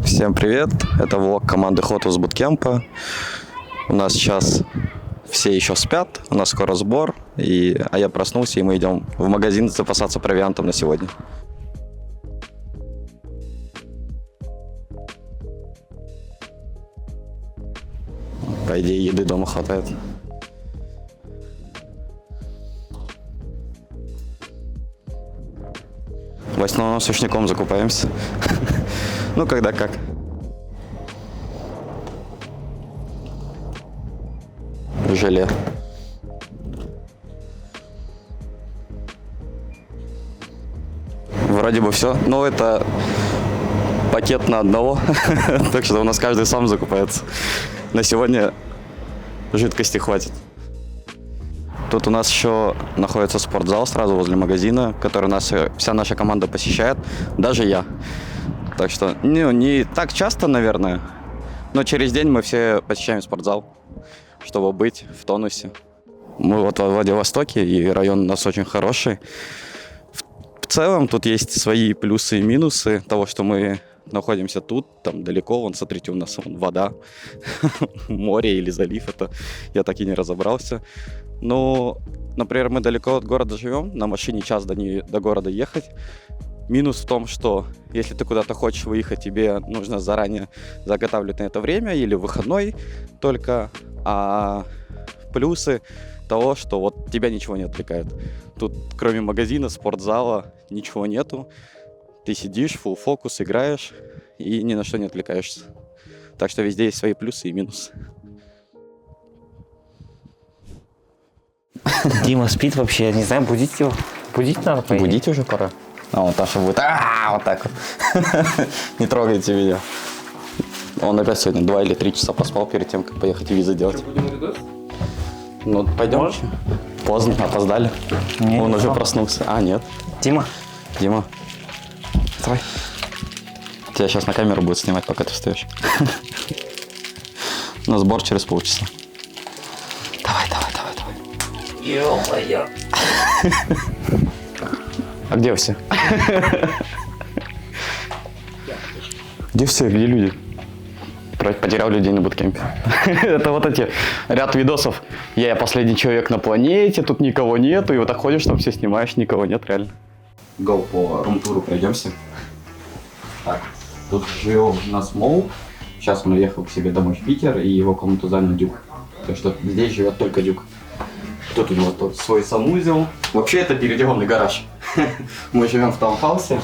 Всем привет, это влог команды Hot Wheels Bootcamp. У нас сейчас все еще спят, у нас скоро сбор, а я проснулся, и мы идем в магазин запасаться провиантом на сегодня. По идее, еды дома хватает. В основном сушняком закупаемся. Ну, когда как. Желе. Вроде бы все. Но это пакет на одного. Так что у нас каждый сам закупается. На сегодня жидкости хватит. Тут у нас еще находится спортзал сразу возле магазина, который вся наша команда посещает, даже я. Так что не так часто, наверное, но через день мы все посещаем спортзал, чтобы быть в тонусе. Мы вот во Владивостоке, и район у нас очень хороший. В целом тут есть свои плюсы и минусы того, что мы находимся тут, там далеко, вон, смотрите, у нас вон вода, море или залив, это я так и не разобрался. Но, например, мы далеко от города живем, на машине час до города ехать. Минус в том, что если ты куда-то хочешь выехать, тебе нужно заранее заготавливать на это время или выходной только. А плюсы того, что вот тебя ничего не отвлекает. Тут кроме магазина, спортзала ничего нету. Ты сидишь, full фокус, играешь и ни на что не отвлекаешься. Так что везде есть свои плюсы и минусы. Дима спит вообще, я не знаю, будить его. Будить надо, по идее. Будить уже пора. А вот Таша будет вот так вот. Не трогайте меня. Он опять сегодня 2 или 3 часа поспал перед тем, как поехать визы делать. Что, будем видос? Ну, пойдем еще. Поздно, опоздали. Нет, Он уже папа. проснулся. А, нет. Дима, Дима, давай. тебя сейчас на камеру будет снимать, пока ты встаешь. На сбор через полчаса. Давай. Ё-моё. А где все? Где все? Где люди? Потерял людей на буткемпе. Это вот эти ряд видосов. Я последний человек на планете, тут никого нету. И вот так ходишь, там все снимаешь, никого нет, реально. Go по рум-туру пройдемся. Так, тут жил у нас Моу. Сейчас он уехал к себе домой в Питер, и его комнату занял Дюк. Так что здесь живет только Дюк. Тут у него тут свой санузел. Вообще это переделанный гараж. Мы живем в таунхаусе,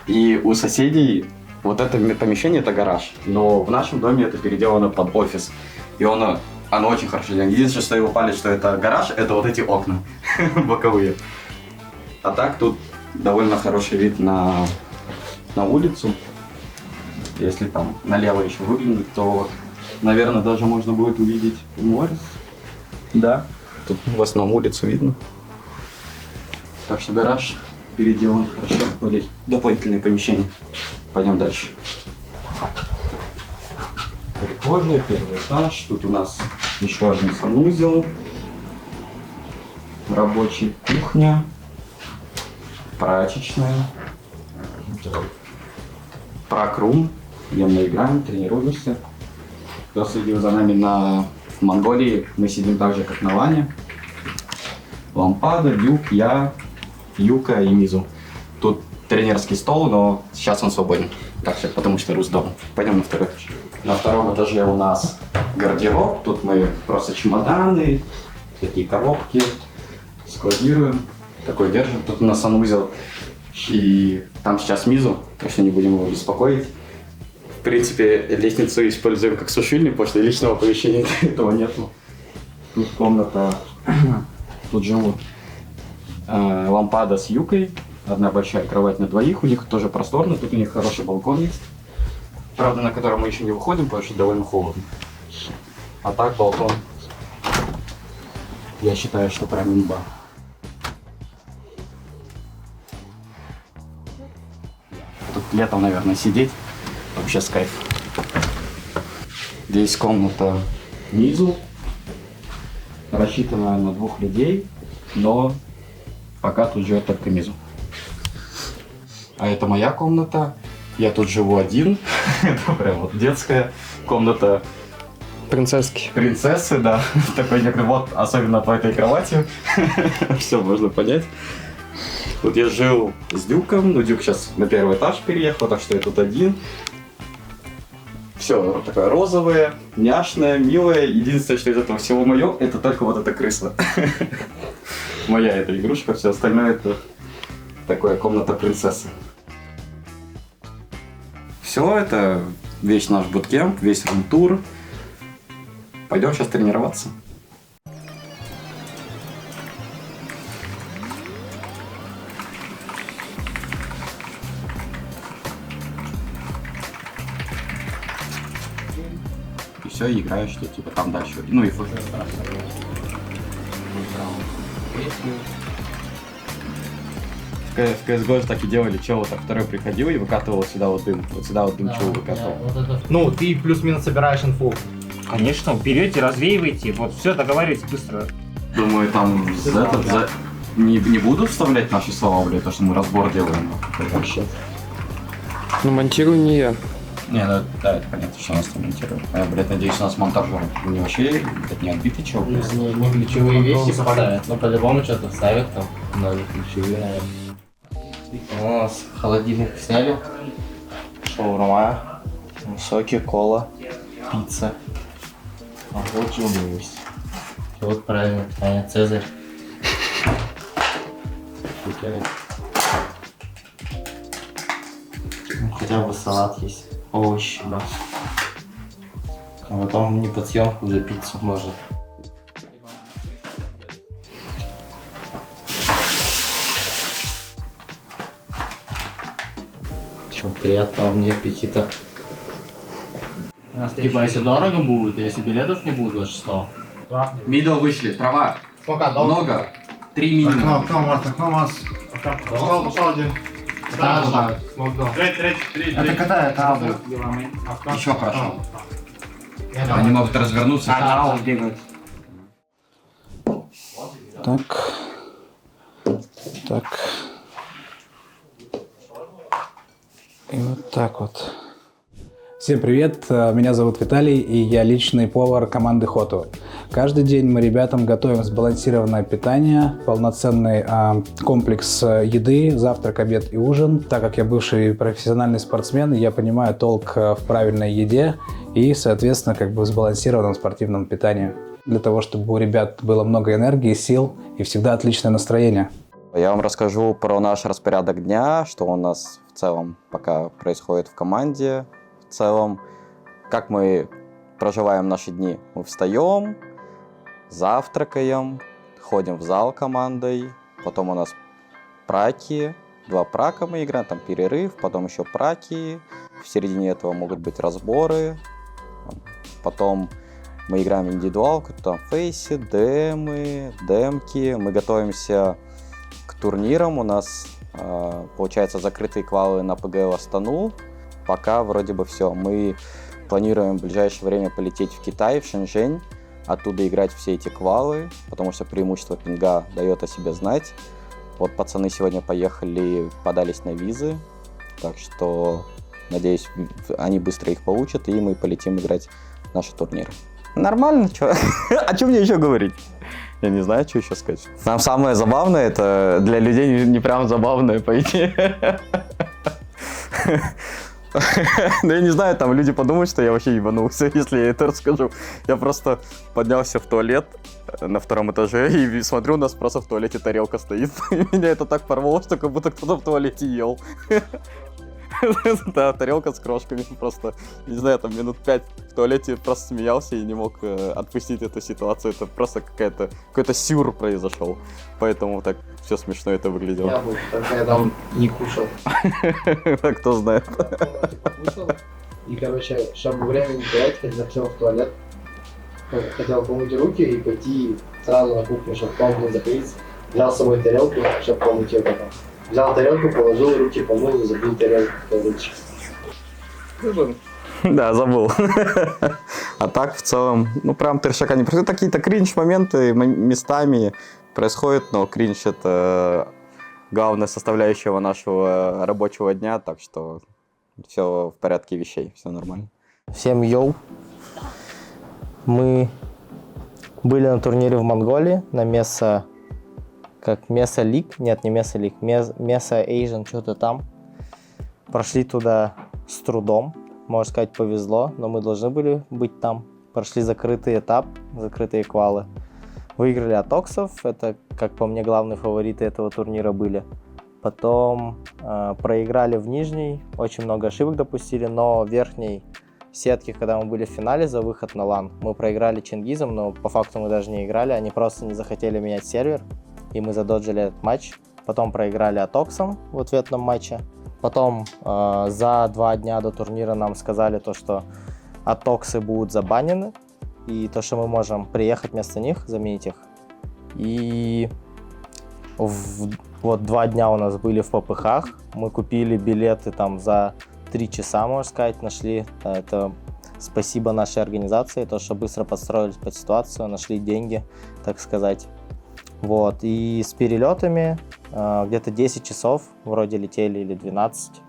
и у соседей вот это помещение это гараж. Но в нашем доме это переделано под офис. И оно очень хорошо делано. Единственное, что его палит, что это гараж, это вот эти окна боковые. А так тут довольно хороший вид на улицу. Если там налево еще выглянуть, то, наверное, даже можно будет увидеть море. Да. Тут в основном улицу видно. Так что гараж переделан хорошо. Здесь дополнительные помещения. Пойдем дальше. Прихожая, первый этаж. Тут у нас еще один санузел. Рабочая кухня. Прачечная. Прак-рум, где мы играем, тренируемся. Кто следил за нами в Монголии, мы сидим так же, как на лане. Лампада, Дюк, я, Юка и Мизу. Тут тренерский стол, но сейчас он свободен. Так что, потому что Рус дома. Пойдем на второй этаж. На втором этаже у нас гардероб. Тут мы просто чемоданы, такие коробки складируем. Такой держим. Тут у нас санузел. И там сейчас Мизу, так что не будем его беспокоить. В принципе, лестницу используем как сушильник, потому что личного помещения этого нету. Тут комната, тут живут Лампада с Юкой, одна большая кровать на двоих, у них тоже просторно, тут у них хороший балкон есть. Правда, на котором мы еще не выходим, потому что довольно холодно. А так балкон, я считаю, что прям имба. Тут летом, наверное, сидеть вообще с кайф. Здесь комната Мизу, рассчитана на 2 людей, но пока тут живет только Мизу. А это моя комната, Я тут живу один. Это прям вот детская комната Принцесский. принцессы, да. Такой некоторый вот, особенно по этой кровати. Все можно понять. Тут я жил с Дюком, но Дюк сейчас на первый этаж переехал, так что я тут один. Все такое розовое, няшное, милое. Единственное, что из этого всего мое, это только вот эта крыса. Моя эта игрушка, все остальное это такая комната принцессы. Все, это весь наш буткемп, весь рум-тур. Пойдем сейчас тренироваться. И все, и играешь, что типа там дальше. Ну и фото. В CSGO же так и делали, чел так второй приходил и выкатывал сюда вот дым. Вот сюда вот дым чего выкатывал. Ну, ты плюс-минус собираешь инфу. Конечно, берете, развеиваете, вот все, договаривайтесь быстро. Думаю, там не буду вставлять наши слова, блядь, то, что мы разбор делаем. Вообще. Ну, монтирую не я. Не, ну да, это понятно, что нас там монтируют. Я, блядь, надеюсь, у нас монтажер не вообще, блядь, не отбитый чел, блядь. Не ключевые вещи поставят, но по-любому что-то вставят там, но не ключевые, наверное. У нас холодильник сняли, шаурма, соки, кола, пицца. А вот что у меня есть. Вот правильно, питание, цезарь. Хотя бы салат есть, овощи, да. А потом не под съемку уже пиццу можно. Чем приятного мне аппетита. Типа, если дорого будет, если билетов не будет 26. Мидл вышли, трава. Сколько? Много. 3 минимум. Окно, Марс. Пошел один. Да. Это когда это Еще хорошо. Они могут развернуться. Канал бегают. Так. Так. И вот так вот. Всем привет, меня зовут Виталий, и я личный повар команды Хоту. Каждый день мы ребятам готовим сбалансированное питание, полноценный комплекс еды, завтрак, обед и ужин. Так как я бывший профессиональный спортсмен, я понимаю толк в правильной еде и, соответственно, как бы в сбалансированном спортивном питании. Для того, чтобы у ребят было много энергии, сил и всегда отличное настроение. Я вам расскажу про наш распорядок дня, что у нас в целом пока происходит в команде. В целом, как мы проживаем наши дни. Мы встаем, завтракаем, ходим в зал командой, потом у нас праки, 2 прака мы играем, там перерыв, потом еще праки, в середине этого могут быть разборы, потом мы играем индивидуалку, там фейси, демки, мы готовимся к турнирам, у нас получается закрытые квалы на ПГЛ Астану. Пока вроде бы все. Мы планируем в ближайшее время полететь в Китай, в Шэньчжэнь, оттуда играть все эти квалы, потому что преимущество пинга дает о себе знать. Вот пацаны сегодня поехали, подались на визы, так что, надеюсь, они быстро их получат, и мы полетим играть наши турниры. Нормально, что? О чем мне еще говорить? Я не знаю, что еще сказать. Нам самое забавное, это для людей не прям забавное, по идее. Ну, я не знаю, там люди подумают, что я вообще ебанулся, если я это расскажу. Я просто поднялся в туалет на 2-м этаже и смотрю, у нас просто в туалете тарелка стоит. И меня это так порвало, что как будто кто-то в туалете ел. Да, тарелка с крошками просто. Не знаю, там минут 5 в туалете просто смеялся и не мог отпустить эту ситуацию. Это просто какой-то сюр произошел. Поэтому так все смешно это выглядело. Я бы только я там не кушал. Кто знает. Кушал. И, короче, чтобы время не терять, зашел в туалет. Хотел помыть руки и пойти сразу на кухню, чтобы комнату закрыть. Взял с собой тарелку, чтобы помыть ее потом. Взял тарелку, положил, руки помыл и забыл тарелку в ручке. Да, забыл. А так, в целом, ну прям трешака не происходит. Какие-то кринж-моменты местами происходят, но кринж — это главная составляющая нашего рабочего дня, так что все в порядке вещей, все нормально. Всем йоу. Мы были на турнире в Монголии на Меса... Как Меса Лиг? Нет, не Меса Лиг. Меса Asian, что-то там. Прошли туда с трудом. Можно сказать, повезло, но мы должны были быть там. Прошли закрытый этап, закрытые квалы. Выиграли от Оксов. Это, как по мне, главные фавориты этого турнира были. Потом проиграли в нижней, очень много ошибок допустили, но в верхней сетке, когда мы были в финале за выход на лан, мы проиграли Чингизом, но по факту мы даже не играли, они просто не захотели менять сервер, и мы задоджили этот матч. Потом проиграли от Оксом в ответном матче. Потом за 2 дня до турнира нам сказали то, что от Оксы будут забанены, и то, что мы можем приехать вместо них, заменить их. И вот 2 дня у нас были в ППХ, мы купили билеты там за 3 часа, можно сказать, нашли. Это спасибо нашей организации, то, что быстро подстроились под ситуацию, нашли деньги, так сказать. Вот, и с перелетами где-то 10 часов вроде летели или 12.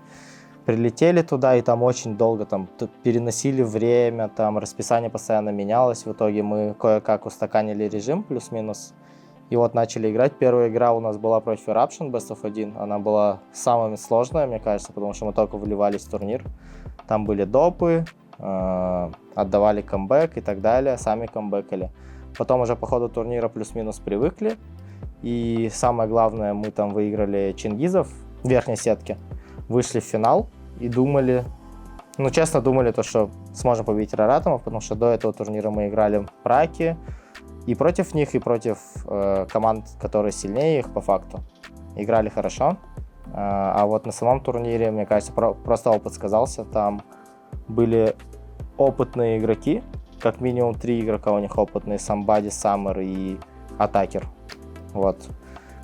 Прилетели туда, и там очень долго там переносили время, там расписание постоянно менялось. В итоге мы кое-как устаканили режим, плюс-минус. И вот начали играть. Первая игра у нас была против Eruption, Best of 1. Она была самая сложная, мне кажется, потому что мы только вливались в турнир. Там были допы, отдавали камбэк и так далее, сами камбэкали. Потом уже по ходу турнира плюс-минус привыкли. И самое главное, мы там выиграли Чингизов в верхней сетке. Вышли в финал и думали, ну честно думали, то, что сможем победить Раратомов, потому что до этого турнира мы играли в Праке. И против них, и против команд, которые сильнее их по факту. Играли хорошо. А вот на самом турнире, мне кажется, просто опыт сказался. Там были опытные игроки. Как минимум 3 игрока у них опытные. Somebody, Summer и Атакер. Вот.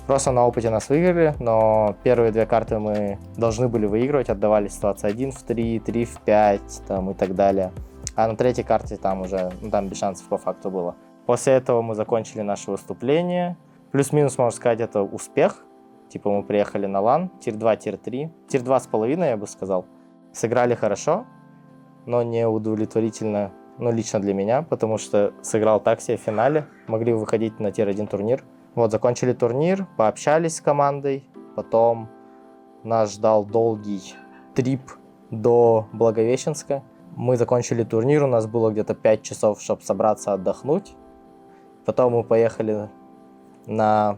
Просто на опыте нас выиграли, но первые 2 карты мы должны были выигрывать. Отдавали ситуации 1 в 3, 3 в 5 там, и так далее. А на 3-й карте там уже там без шансов по факту было. После этого мы закончили наше выступление. Плюс-минус, можно сказать, это успех. Типа мы приехали на лан, тир 2, тир 3. Тир 2,5, я бы сказал. Сыграли хорошо, но не удовлетворительно, ну, лично для меня, потому что сыграл так себе в финале. Могли выходить на тир 1 турнир. Вот, закончили турнир, пообщались с командой. Потом нас ждал долгий трип до Благовещенска. Мы закончили турнир, у нас было где-то 5 часов, чтобы собраться отдохнуть. Потом мы поехали на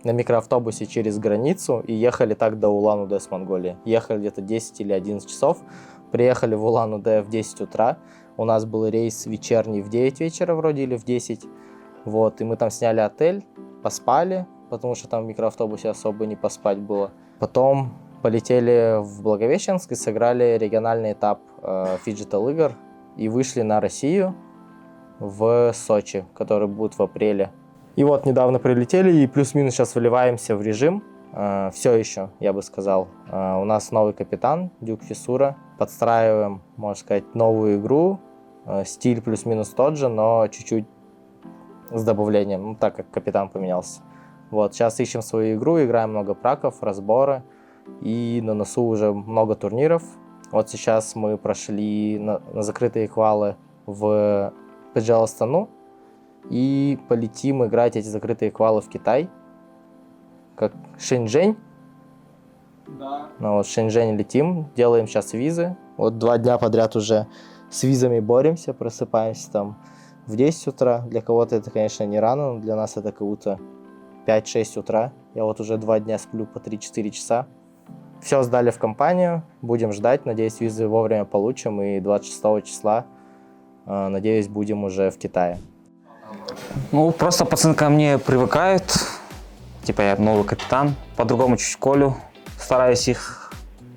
микроавтобусе через границу и ехали так до Улан-Удэ с Монголии. Ехали где-то 10 или 11 часов. Приехали в Улан-Удэ в 10 утра. У нас был рейс вечерний в 9 вечера вроде или в 10. Вот, и мы там сняли отель, поспали, потому что там в микроавтобусе особо не поспать было. Потом полетели в Благовещенск и сыграли региональный этап фиджитал игр и вышли на Россию в Сочи, который будет в апреле. И вот недавно прилетели и плюс-минус сейчас выливаемся в режим. Все еще, я бы сказал. У нас новый капитан, Дюк Фисура. Подстраиваем, можно сказать, новую игру. Стиль плюс-минус тот же, но чуть-чуть с добавлением, ну, так как капитан поменялся. Вот, сейчас ищем свою игру, играем много праков, разборы. И на носу уже много турниров. Вот сейчас мы прошли на закрытые квалы в PGL Астану. И полетим играть эти закрытые квалы в Китай. Как Шэньчжэнь. Да. Ну вот в Шэньчжэнь летим, делаем сейчас визы. Вот 2 дня подряд уже с визами боремся, просыпаемся там в 10 утра. Для кого-то это, конечно, не рано, но для нас это как будто 5-6 утра. Я вот уже 2 дня сплю по 3-4 часа. Все сдали в компанию, будем ждать. Надеюсь, визы вовремя получим. И 26 числа, надеюсь, будем уже в Китае. Ну, просто пацаны ко мне привыкают. Типа я новый капитан. По-другому чуть школю. Стараюсь их,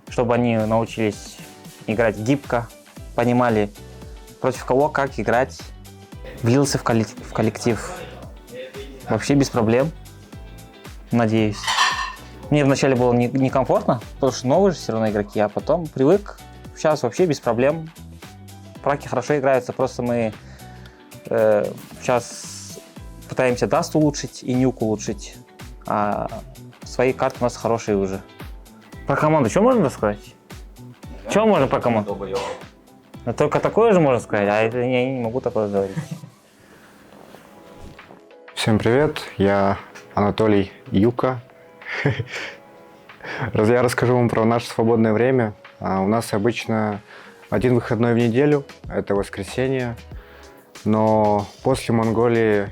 чтобы они научились играть гибко. Понимали, против кого, как играть. Влился в коллектив. Вообще без проблем. Надеюсь. Мне вначале было некомфортно, потому что новые же все равно игроки, а потом привык. Сейчас вообще без проблем. Праки хорошо играются, просто мы сейчас пытаемся даст улучшить и нюк улучшить. А свои карты у нас хорошие уже. Про команду что можно рассказать? Что можно про команду? Ну, только такое же можно сказать, а это я не могу такое говорить. Всем привет, я Анатолий Юка. Я расскажу вам про наше свободное время. У нас обычно один выходной в неделю, это воскресенье. Но после Монголии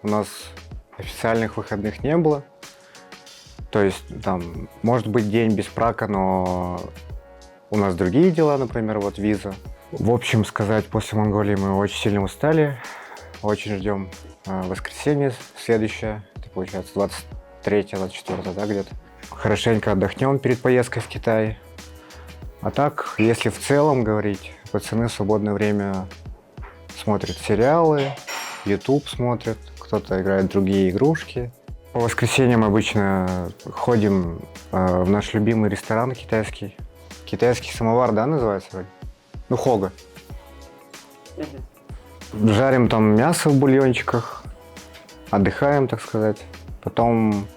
у нас официальных выходных не было. То есть там может быть день без прака, но у нас другие дела, например, вот виза. В общем сказать, после Монголии мы очень сильно устали. Очень ждем воскресенье следующее. Это получается 23-24, да, где-то. Хорошенько отдохнем перед поездкой в Китай. А так, если в целом говорить, пацаны в свободное время смотрят сериалы, YouTube смотрят, кто-то играет в другие игрушки. По воскресеньям обычно ходим в наш любимый ресторан китайский. Китайский самовар, да, называется вроде? Ну, хога. Жарим там мясо в бульончиках, отдыхаем, так сказать. Потом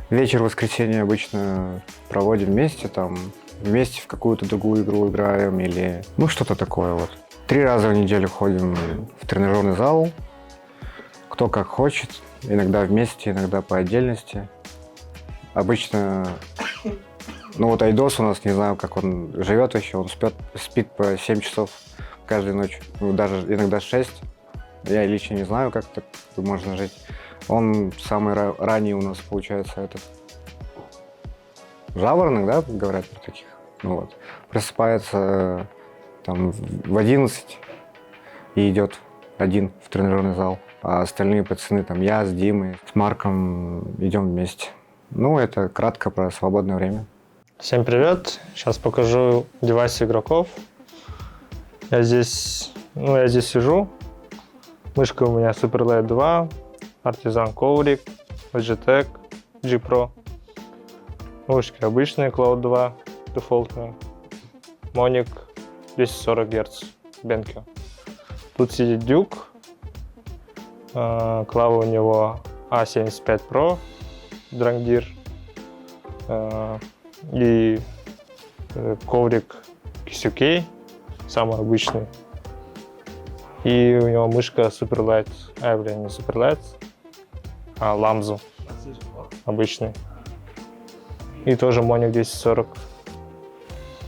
вечер воскресенья обычно проводим вместе, там вместе в какую-то другую игру играем или ну что-то такое вот. 3 раза в неделю ходим в тренажерный зал, кто как хочет, иногда вместе, иногда по отдельности. Обычно, ну вот Айдос у нас, не знаю, как он живет еще, он спит по 7 часов каждую ночь, ну, даже иногда 6. Я лично не знаю, как так можно жить. Он самый ранний у нас, получается, этот жаворонок, да, говорят про таких. Ну, вот. Просыпается там в 11 и идет один в тренажерный зал. А остальные пацаны, там я с Димой, с Марком идем вместе. Ну, это кратко про свободное время. Всем привет! Сейчас покажу девайсы игроков. Я здесь сижу. Мышка у меня Superlight 2, Artisan коврик, Logitech G Pro. Мышки обычные Cloud 2, дефолтные. Monik 240 Гц, BenQ. Тут сидит Duke. Клава у него A75 Pro, Drangdir. И коврик QCK, самый обычный. И у него мышка Superlight, не Superlight, а Lamzu, обычный. И тоже Monik 240.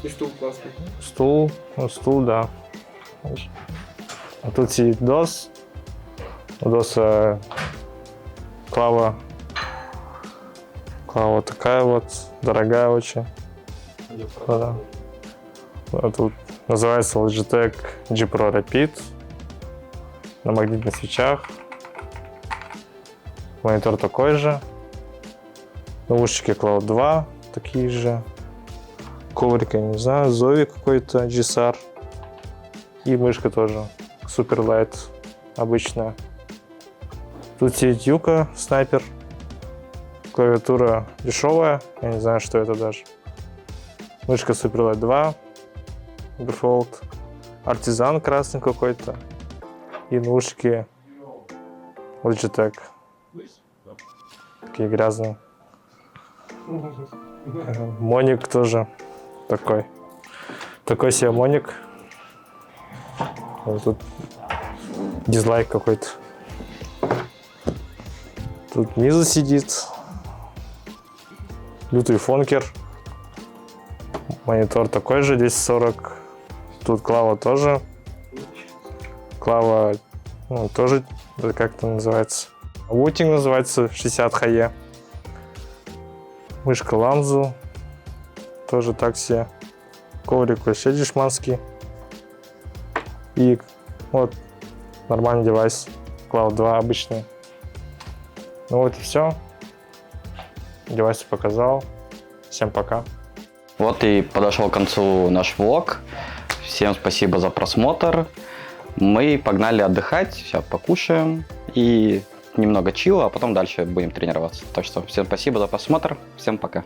И стул классный. Стул, да. А тут сидит DOS. У DOS клава такая вот, дорогая очень. Да. А тут называется Logitech G Pro Rapid. На магнитных свечах. Монитор такой же. Наушники Cloud 2 такие же. Коврик, я не знаю, Zowie какой-то, GSR. И мышка тоже Superlight обычная. Тут сидит Юка, снайпер. Клавиатура дешевая, я не знаю, что это даже. Мышка Superlight 2, дефолт. Artisan красный какой-то. И наушники Logitech. Такие грязные. Monik тоже такой. Такой себе Monik. Вот тут дизлайк какой-то. Тут Мизу сидит. Лютый фонкер. Монитор такой же, 240. Тут клава тоже. Клава, ну, тоже, как это называется? Вутинг называется, 60 хае. Мышка Lamzu. Тоже так себе. Коврик вообще дешманский. И вот нормальный девайс. Cloud 2 обычный. Ну вот и все. Девайсы показал. Всем пока. Вот и подошел к концу наш влог. Всем спасибо за просмотр. Мы погнали отдыхать, сейчас покушаем и немного чила, а потом дальше будем тренироваться. Так что всем спасибо за просмотр, всем пока.